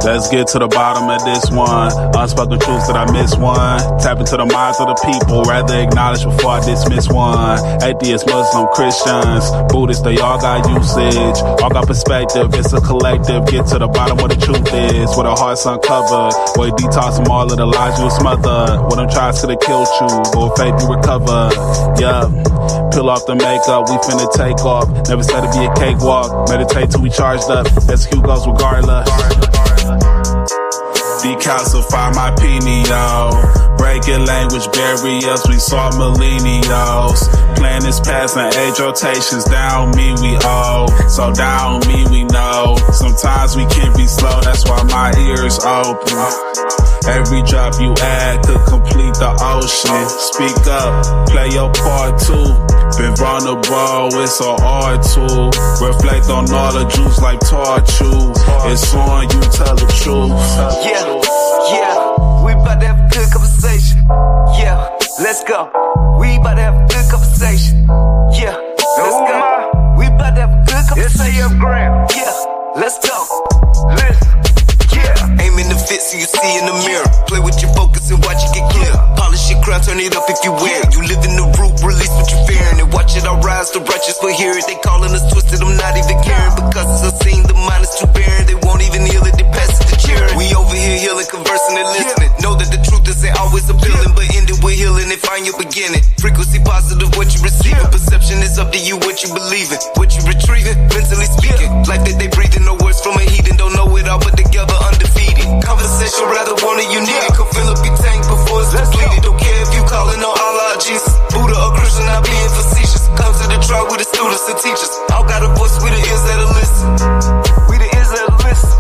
Let's get to the bottom of this one. Unspoken truths that I miss one. Tap into the minds of the people, rather acknowledge before I dismiss one. Atheists, Muslim, Christians, Buddhists, they all got usage, all got perspective. It's a collective. Get to the bottom where the truth is, where the heart's uncovered, where you detox from all of the lies you smothered. What them tries could have killed you, but with faith you recover. Yeah, peel off the makeup, we finna take off. Never said it'd be a cakewalk. Meditate till we charged up. Execute goes regardless. Decalcify my pineal. Breaking language barriers, we saw millennials. Plan is passing, age rotations, down me we owe. So down me we know. Sometimes we can be slow, that's why my ears open. Every drop you add could complete the ocean. Speak up, play your part too. Been vulnerable, it's so hard to reflect on all the juice like torture. It's on you, tell the truth. Yeah, we about to have a good conversation. Yeah, let's go. We about to have a good conversation. Yeah, let's go. We about to have a good conversation. Yeah, let's go. Listen. Yeah, aim in the fit so you see in the mirror. Play with your focus and watch it get clear. Polish your crown, turn it up if you wear it. You live in the root, release what you're fearing, and watch it all rise. The righteous will hear it. They calling us twisted, I'm not even caring, because it's unseen, the mind is too barren. They won't even heal it, they pass it to cheering. We over here healing, conversing and listening. Know that the truth isn't always appealing, but end it with healing and find your beginning. Frequency positive, what you receiving. Perception is up to you, what you believing, what you retrieving, mentally speaking. Life that they breathing, no words from a heathen. Don't know it all, but together undefeated. Conversation, rather want it, you need it. Come fill up your tank before it's depleted. Don't care if you calling on Allah, Jesus, Buddha or Christian, not being facetious. Come to the trial with the students and teachers. All got a voice, we the ears that'll listen. We the ears that'll listen.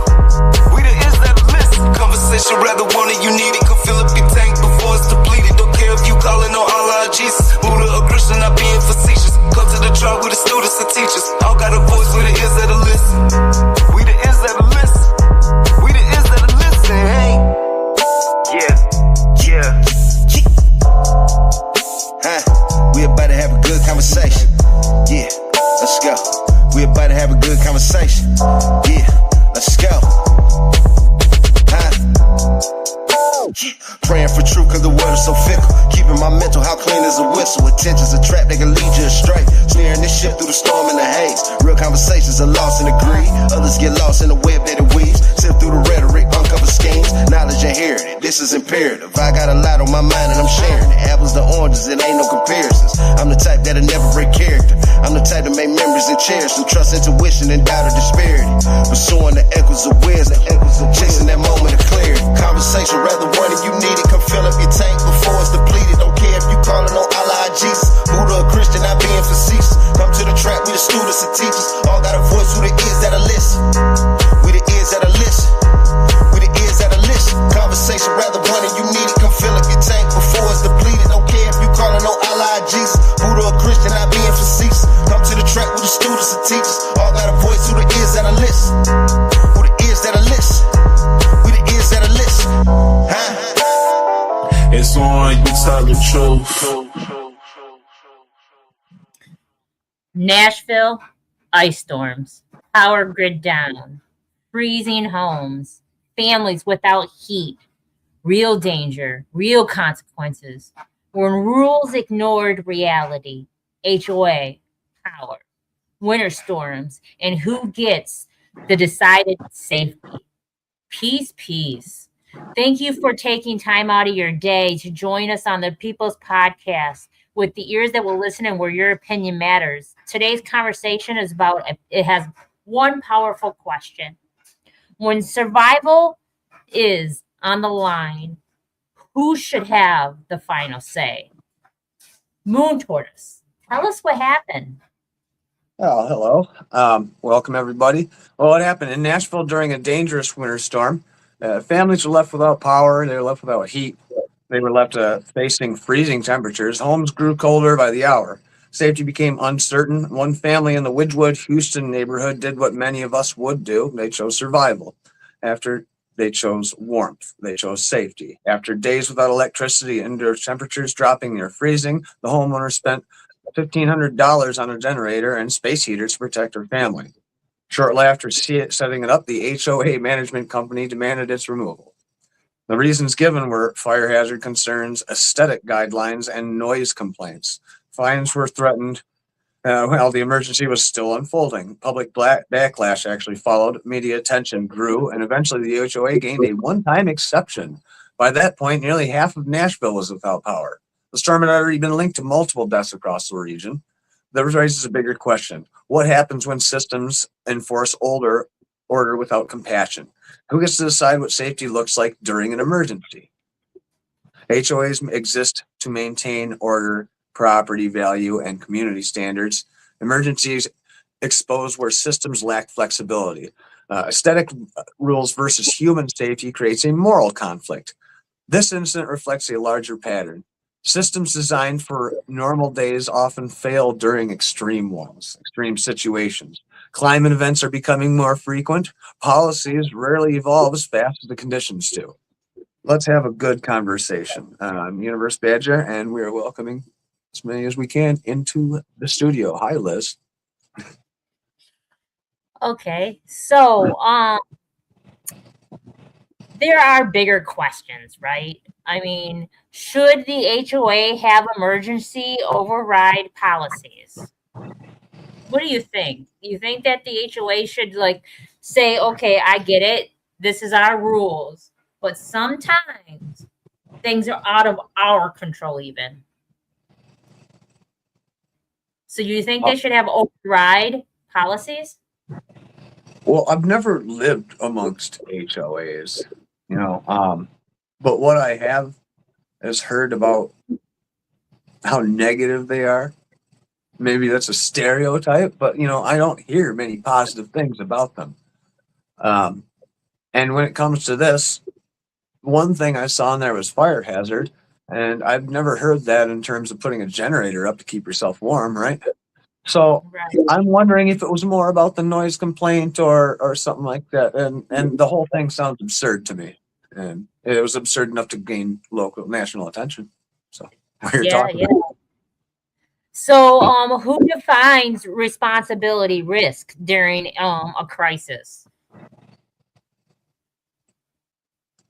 We the ears that'll listen. Conversation, rather want it, you need it. Come fill up your tank before it's depleted. Don't care if you calling on Allah, Jesus, Buddha or Christian, not being facetious. Come to the trial with the students and teachers. All got a voice, we the ears that'll listen. We the ears that'll listen. We the ears that'll listen, hey. Yeah. We about to have a good conversation. Yeah, let's go. We about to have a good conversation. Yeah, let's go. Praying for truth cause the world is so fickle. Keeping my mental how clean as a whistle. Attention's a trap that can lead you astray. Steering this ship through the storm and the haze. Real conversations are lost in the greed. Others get lost in the web that it weaves. Sift through the rhetoric, uncover schemes. Knowledge inherited, this is imperative. I got a lot on my mind and I'm sharing it. Apples to oranges, it ain't no comparisons. I'm the type that'll never break character. I'm the type to make memories and cherish them. Trust intuition and doubt of disparity. Pursuing the echoes of wisdom. Chasing that moment of clarity. Conversation, rather one if you need it. Come fill up your tank before it's depleted. Don't care if you calling on Allah, Jesus, Buddha or Christian, not being facetious. Come to the track, we the students and teachers. All got a voice, who the ears that'll listen. We the ears that'll listen. We the ears that'll listen. Conversation, rather one if you need it. Come fill up your tank before it's depleted. Don't care if you calling on Allah, Jesus, Buddha or Christian, not being facetious. Come to the track with the students and teachers. All got a voice, who the ears that'll listen. Who the ears that'll listen. We the ears that'll listen. It's on you, tell the truth. Nashville, ice storms, power grid down, freezing homes, families without heat, real danger, real consequences. When rules ignored reality, HOA, power, winter storms, and who gets the decided safety. Peace. Thank you for taking time out of your day to join us on the People's Podcast with the ears that will listen and where your opinion matters. Today's conversation is about, it has one powerful question. When survival is on the line, who should have the final say? Moon Tortoise, tell us what happened. Oh, hello. Welcome, everybody. Well, what happened in Nashville during a dangerous winter storm? Families were left without power. They were left without heat. They were left facing freezing temperatures. Homes grew colder by the hour. Safety became uncertain. One family in the Widgewood, Houston neighborhood did what many of us would do. They chose survival. After they chose warmth, they chose safety. After days without electricity and indoor temperatures dropping near freezing, the homeowner spent $1,500 on a generator and space heaters to protect her family. Shortly after setting it up, the HOA management company demanded its removal. The reasons given were fire hazard concerns, aesthetic guidelines, and noise complaints. Fines were threatened while the emergency was still unfolding. Public backlash actually followed, media attention grew, and eventually the HOA gained a one-time exception. By that point, nearly half of Nashville was without power. The storm had already been linked to multiple deaths across the region. That raises a bigger question. What happens when systems enforce order without compassion? Who gets to decide what safety looks like during an emergency? HOAs exist to maintain order, property value, and community standards. Emergencies expose where systems lack flexibility. Aesthetic rules versus human safety creates a moral conflict. This incident reflects a larger pattern. Systems designed for normal days often fail during extreme situations. Climate events are becoming more frequent. Policies rarely evolve as fast as the conditions do. Let's have a good conversation. I'm Universe Badger, and we are welcoming as many as we can into the studio. Hi, Liz. Okay, so there are bigger questions, right? I mean, should the HOA have emergency override policies? What do you think? Do you think that the HOA should say, okay, I get it, this is our rules, but sometimes things are out of our control even. So do you think they should have override policies? Well, I've never lived amongst HOAs, but what I have is heard about how negative they are. Maybe that's a stereotype, but I don't hear many positive things about them. And when it comes to this, one thing I saw in there was fire hazard, and I've never heard that in terms of putting a generator up to keep yourself warm, right? So Right. I'm wondering if it was more about the noise complaint or something like that. And the whole thing sounds absurd to me. And it was absurd enough to gain national attention. So we're talking about. So who defines responsibility risk during a crisis?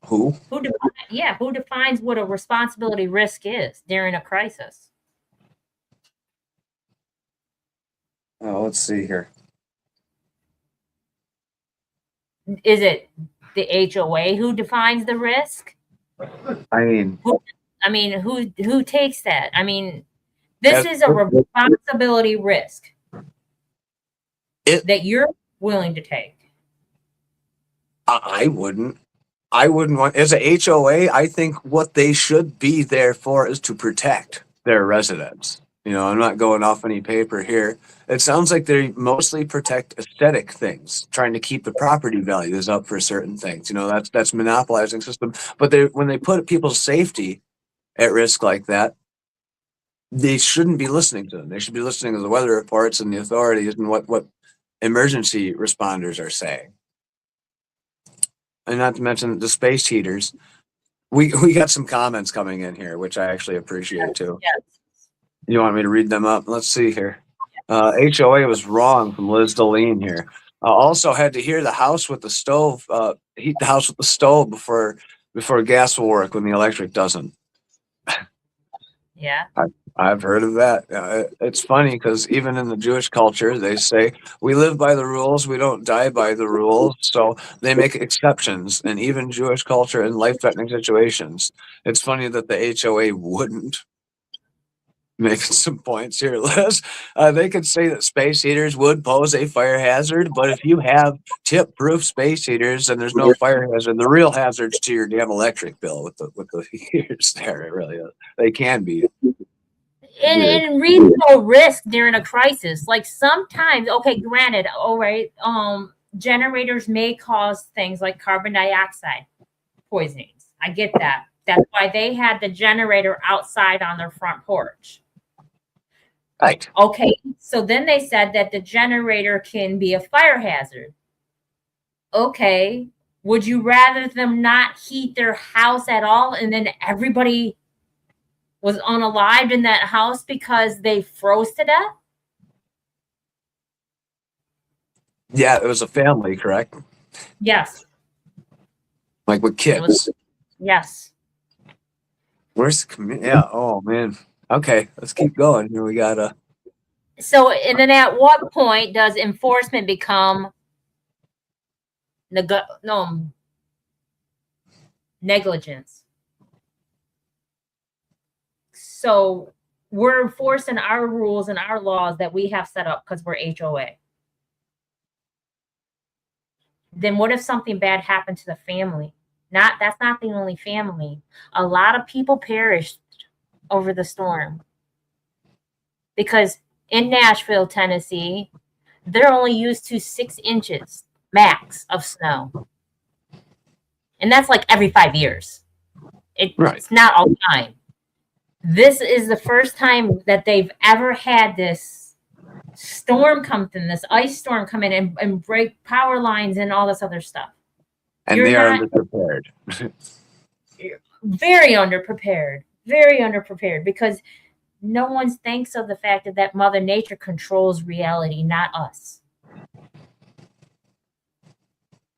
Who? Who defines what a responsibility risk is during a crisis? Oh, let's see here. Is it the HOA who defines the risk? I mean, who takes that? I mean, this is a responsibility risk that you're willing to take. I wouldn't want, as a HOA, I think what they should be there for is to protect their residents. I'm not going off any paper here. It sounds like they mostly protect aesthetic things, trying to keep the property values up for certain things. That's monopolizing system. But when they put people's safety at risk like that, they shouldn't be listening to them. They should be listening to the weather reports and the authorities and what emergency responders are saying. And not to mention the space heaters. We got some comments coming in here, which I actually appreciate too. Yes. You want me to read them up? Let's see here. HOA was wrong from Liz Deline here. Also had to hear the house with the stove, heat the house with the stove before gas will work when the electric doesn't. Yeah. I've heard of that. It's funny because even in the Jewish culture, they say we live by the rules, we don't die by the rules. So they make exceptions, and even Jewish culture in life-threatening situations. It's funny that the HOA wouldn't. Making some points here, Liz. They could say that space heaters would pose a fire hazard, but if you have tip-proof space heaters and there's no fire hazard, the real hazard's to your damn electric bill with the heaters there. It really is. They can be. And reasonable risk during a crisis. Like sometimes, okay, granted, all right, generators may cause things like carbon dioxide poisonings. I get that. That's why they had the generator outside on their front porch. Right. Okay, so then they said that the generator can be a fire hazard. Okay, would you rather them not heat their house at all and then everybody was unalived in that house because they froze to death? Yeah, it was a family, correct? Yes, Like with it was. kids. Yes. Where's the community? Yeah. Oh man. Okay, let's keep going. Here we got a. So, and then at what point does enforcement become no negligence? So we're enforcing our rules and our laws that we have set up because we're HOA. Then what if something bad happened to the family? That's not the only family. A lot of people perished over the storm because in Nashville, Tennessee, they're only used to 6 inches max of snow. And that's like every 5 years. Right. It's not all the time. This is the first time that they've ever had this storm come in, this ice storm come in and break power lines and all this other stuff. And You're they are not- underprepared. Very underprepared because no one thinks of the fact that Mother Nature controls reality, not us.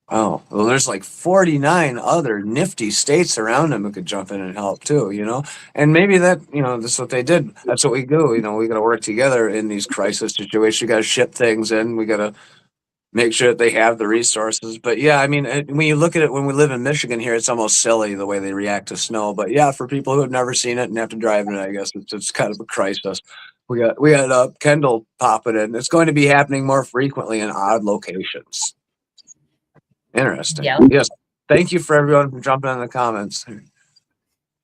Oh, well, there's like 49 other nifty states around them who could jump in and help too, you know? And maybe that, you know, that's what they did. That's what we do. You know, we got to work together in these crisis situations. You got to ship things in. We got to make sure that they have the resources. But yeah, I mean, when you look at it, when we live in Michigan here, it's almost silly the way they react to snow. But yeah, for people who have never seen it and have to drive in it, I guess it's kind of a crisis. We got Kendall popping in. It's going to be happening more frequently in odd locations. Interesting. Yeah. Yes. Thank you for everyone for jumping in the comments.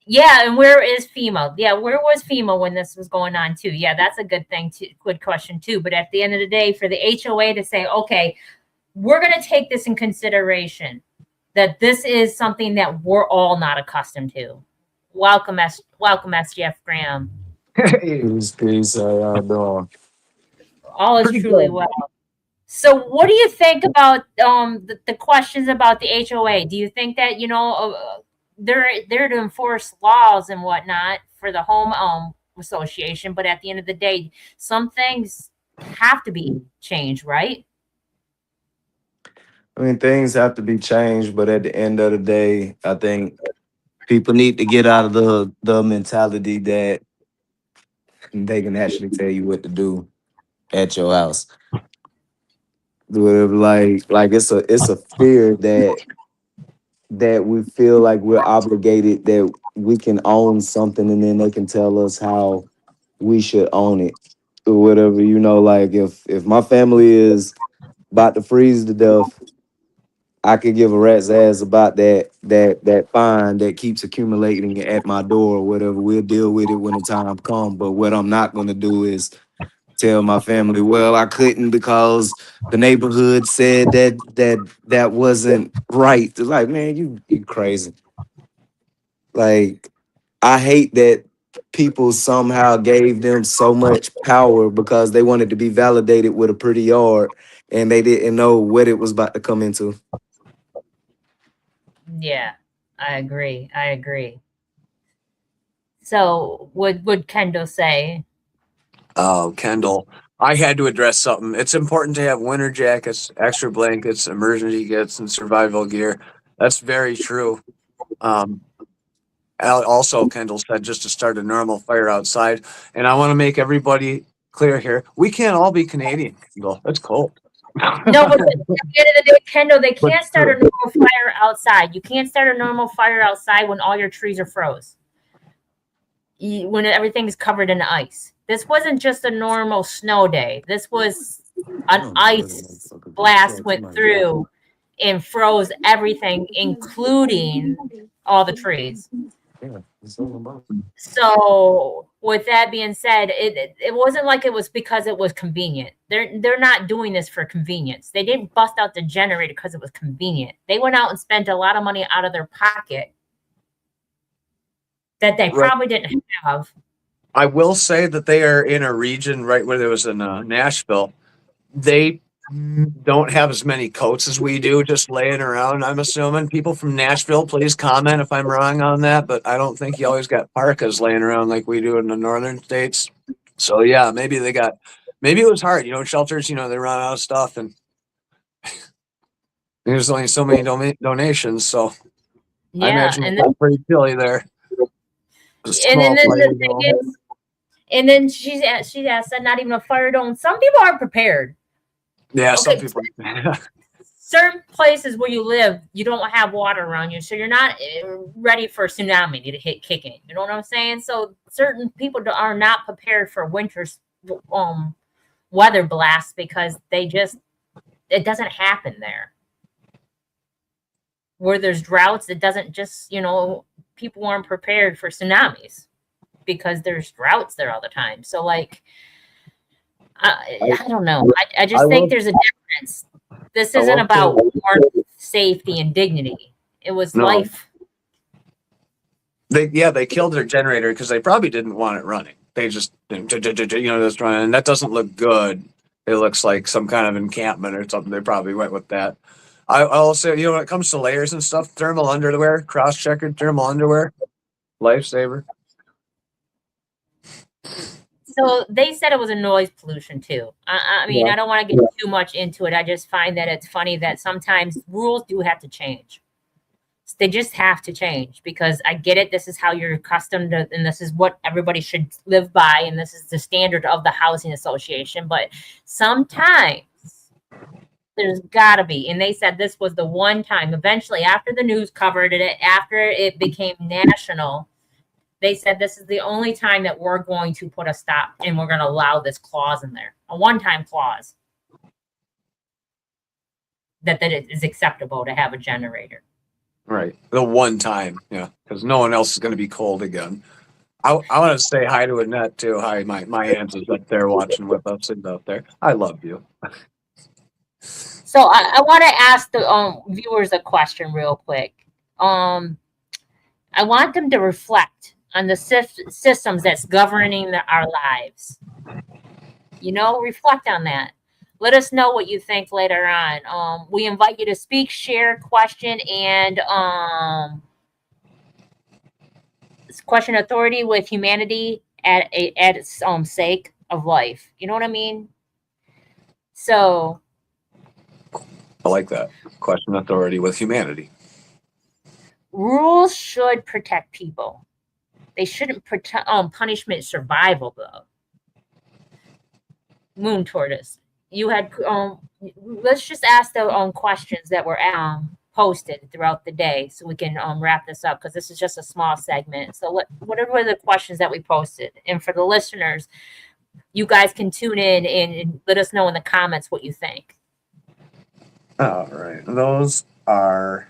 Yeah, and where is FEMA? Yeah, where was FEMA when this was going on too? Yeah, that's a good thing too. Good question too. But at the end of the day, for the HOA to say, okay, we're going to take this in consideration, that this is something that we're all not accustomed to. Welcome, SGF Graham. Peace. How y'all doing? All is Pretty truly good. well. So, what do you think about the questions about the HOA? Do you think that they're there to enforce laws and whatnot for the home association, but at the end of the day, some things have to be changed, right? I mean, things have to be changed, but at the end of the day, I think people need to get out of the mentality that they can actually tell you what to do at your house. Whatever, like it's a fear that we feel like we're obligated, that we can own something and then they can tell us how we should own it or whatever. You know, like if my family is about to freeze to death, I could give a rat's ass about that fine that keeps accumulating at my door or whatever. We'll deal with it when the time comes. But what I'm not gonna do is tell my family, well, I couldn't because the neighborhood said that wasn't right. It's like, man, you crazy. Like, I hate that people somehow gave them so much power because they wanted to be validated with a pretty yard and they didn't know what it was about to come into. Yeah, I agree. So, what would Kendall say? Oh, Kendall, I had to address something. It's important to have winter jackets, extra blankets, emergency kits, and survival gear. That's very true. Also, Kendall said just to start a normal fire outside. And I want to make everybody clear here. We can't all be Canadian, Kendall. It's cold. No, but at the end of the day, Kendall, they can't start a normal fire outside. You can't start a normal fire outside when all your trees are froze. When everything's covered in ice. This wasn't just a normal snow day. This was an ice blast went through and froze everything, including all the trees. So, with that being said, it wasn't like it was because it was convenient. They're not doing this for convenience. They didn't bust out the generator because it was convenient. They went out and spent a lot of money out of their pocket that they probably didn't have. I will say that they are in a region right where there was in Nashville. They don't have as many coats as we do just laying around. I'm assuming people from Nashville, please comment if I'm wrong on that, but I don't think you always got parkas laying around like we do in the northern states. So yeah, maybe it was hard, shelters, they run out of stuff and There's only so many donations, so I Yeah, imagine it's pretty chilly there. and then the thing is, and then she said not even a fire dome. Some people aren't prepared. Yeah, Okay, some people. certain places where you live, you don't have water around you, so you're not ready for a tsunami to hit kicking. You know what I'm saying? So certain people are not prepared for winter's weather blasts because it doesn't happen there. Where there's droughts, it doesn't just, people aren't prepared for tsunamis because there's droughts there all the time. So like, I don't know. I just think there's a difference. This isn't about warmth, safety, and dignity. It was life. They killed their generator because they probably didn't want it running. They just just running, and that doesn't look good. It looks like some kind of encampment or something. They probably went with that. I'll say, when it comes to layers and stuff, thermal underwear, cross-checkered thermal underwear, lifesaver. So they said it was a noise pollution too. I mean, I don't want to get too much into it. I just find that it's funny that sometimes rules do have to change. They just have to change because I get it. This is how you're accustomed to, and this is what everybody should live by, and this is the standard of the housing association. But sometimes there's got to be, and they said this was the one time. Eventually, after the news covered it, after it became national, they said this is the only time that we're going to put a stop and we're going to allow this clause in there, a one-time clause that it is acceptable to have a generator. Right. The one time, because no one else is going to be cold again. I want to say hi to Annette too. Hi, my aunt is up there watching with us and out there. I love you. So I want to ask the viewers a question real quick. I want them to reflect on the systems that's governing our lives. Reflect on that. Let us know what you think later on. We invite you to speak, share, question, and question authority with humanity at its sake of life. You know what I mean? So I like that. Question authority with humanity. Rules should protect people. They shouldn't punishment survival, though. Moon tortoise. You had let's just ask the questions that were posted throughout the day so we can wrap this up because this is just a small segment. So what are the questions that we posted? And for the listeners, you guys can tune in and let us know in the comments what you think. All right. Those are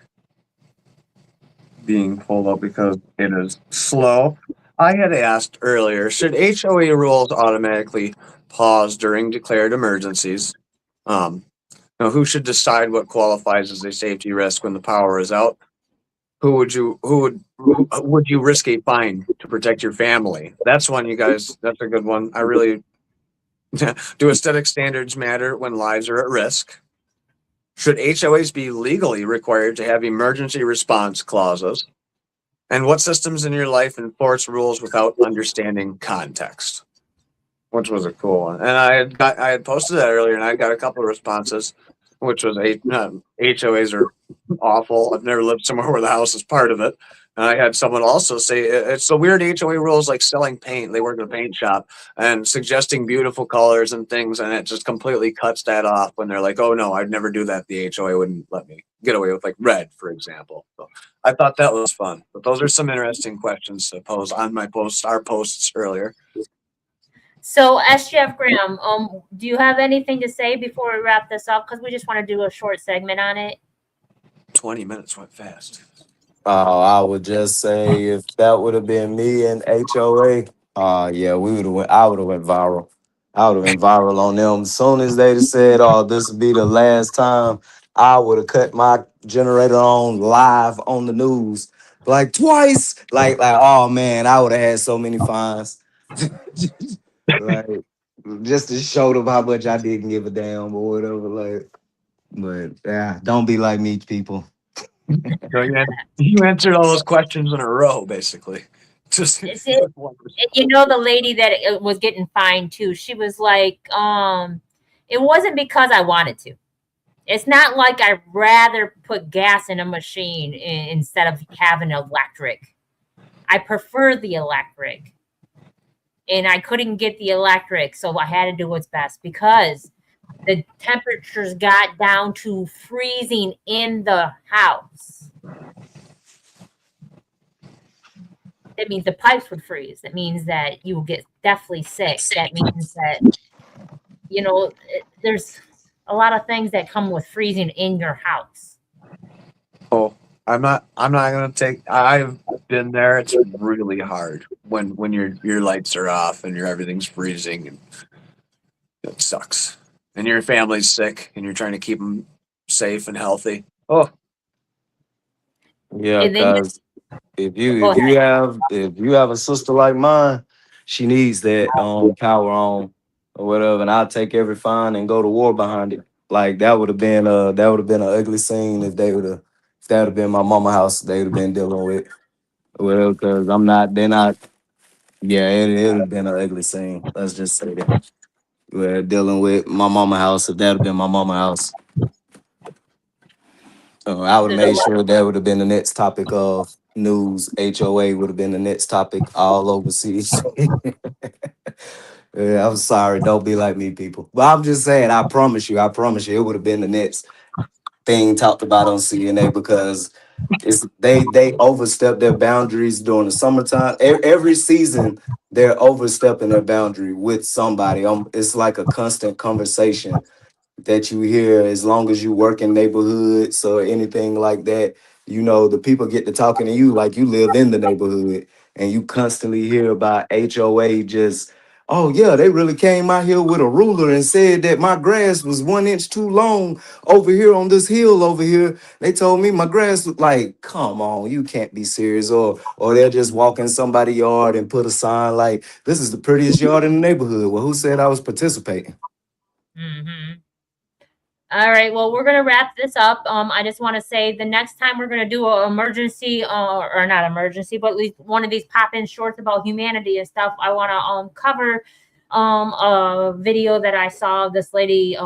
being pulled up because it is slow. I had asked earlier, should HOA rules automatically pause during declared emergencies? Who should decide what qualifies as a safety risk when the power is out? Who would you risk a fine to protect your family? That's one, you guys. That's a good one. I really do. Aesthetic standards matter when lives are at risk? Should HOAs be legally required to have emergency response clauses? And what systems in your life enforce rules without understanding context? Which was a cool one. And I had posted that earlier, and I got a couple of responses, which was HOAs are awful. I've never lived somewhere where the house is part of it. And I had someone also say it's the weird HOA rules like selling paint. They work in a paint shop and suggesting beautiful colors and things, and it just completely cuts that off when they're like, "Oh no, I'd never do that." The HOA wouldn't let me get away with like red, for example. So I thought that was fun. But those are some interesting questions to pose on our posts earlier. So, SGF Graham, do you have anything to say before we wrap this up? Because we just want to do a short segment on it. 20 minutes went fast. I would just say if that would have been me and HOA, yeah, I would have went viral. I would have went viral on them. As soon as they said, "Oh, this would be the last time," I would have cut my generator on live on the news like twice. Like, oh man, I would have had so many fines. Like, just to show them how much I didn't give a damn or whatever. But yeah, don't be like me, people. So you answered all those questions in a row, basically. Just the lady that was getting fined too. She was like, it wasn't because I wanted to. It's not like I'd rather put gas in a machine instead of having electric. I prefer the electric. And I couldn't get the electric, so I had to do what's best because the temperatures got down to freezing in the house. That means the pipes would freeze. That means that you will get deathly sick. That means that, there's a lot of things that come with freezing in your house. Oh, I'm not gonna take. I've been there. It's really hard when your lights are off and everything's freezing, and it sucks. And your family's sick, and you're trying to keep them safe and healthy. Oh, Yeah, And then cause if go ahead. you have a sister like mine, she needs that power on or whatever, and I'll take every fine and go to war behind it. Like that would have been an ugly scene if that would have been my mama house they would have been dealing with. Well, because they're not. Yeah, it would have been an ugly scene. Let's just say that we're dealing with my mama house. If that would have been my mama house, I would have There's a made lot. sure that would have been the next topic of news. HOA would have been the next topic all overseas. Yeah, I'm sorry. Don't be like me, people. But I'm just saying, I promise you, it would have been the next thing talked about on CNA because they overstep their boundaries during the summertime. Every season, they're overstepping their boundary with somebody. It's like a constant conversation that you hear as long as you work in neighborhoods or anything like that. The people get to talking to you like you live in the neighborhood and you constantly hear about HOA just, oh yeah, they really came out here with a ruler and said that my grass was 1 inch too long over here on this hill over here. They told me my grass was like, come on, you can't be serious. Or they'll just walk in somebody's yard and put a sign like, this is the prettiest yard in the neighborhood. Well, who said I was participating? Mm-hmm. All right. Well, we're gonna wrap this up. I just want to say the next time we're gonna do an emergency, or not emergency, but at least one of these pop-in shorts about humanity and stuff. I want to cover a video that I saw of this lady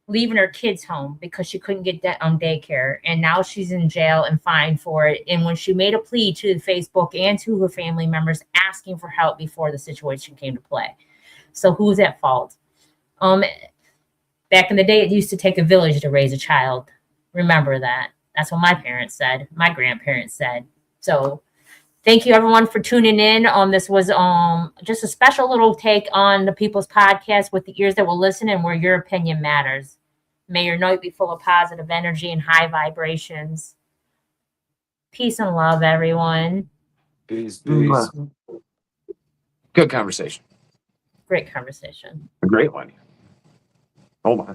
leaving her kids home because she couldn't get daycare, and now she's in jail and fined for it. And when she made a plea to Facebook and to her family members asking for help before the situation came to play. So who's at fault? Back in the day, it used to take a village to raise a child. Remember that. That's what my parents said. My grandparents said. So thank you everyone for tuning in. This was just a special little take on the People's Podcast with the ears that will listen and where your opinion matters. May your night be full of positive energy and high vibrations. Peace and love, everyone. Peace, Mwah. peace. Good conversation. Great conversation. A great one. Hold on.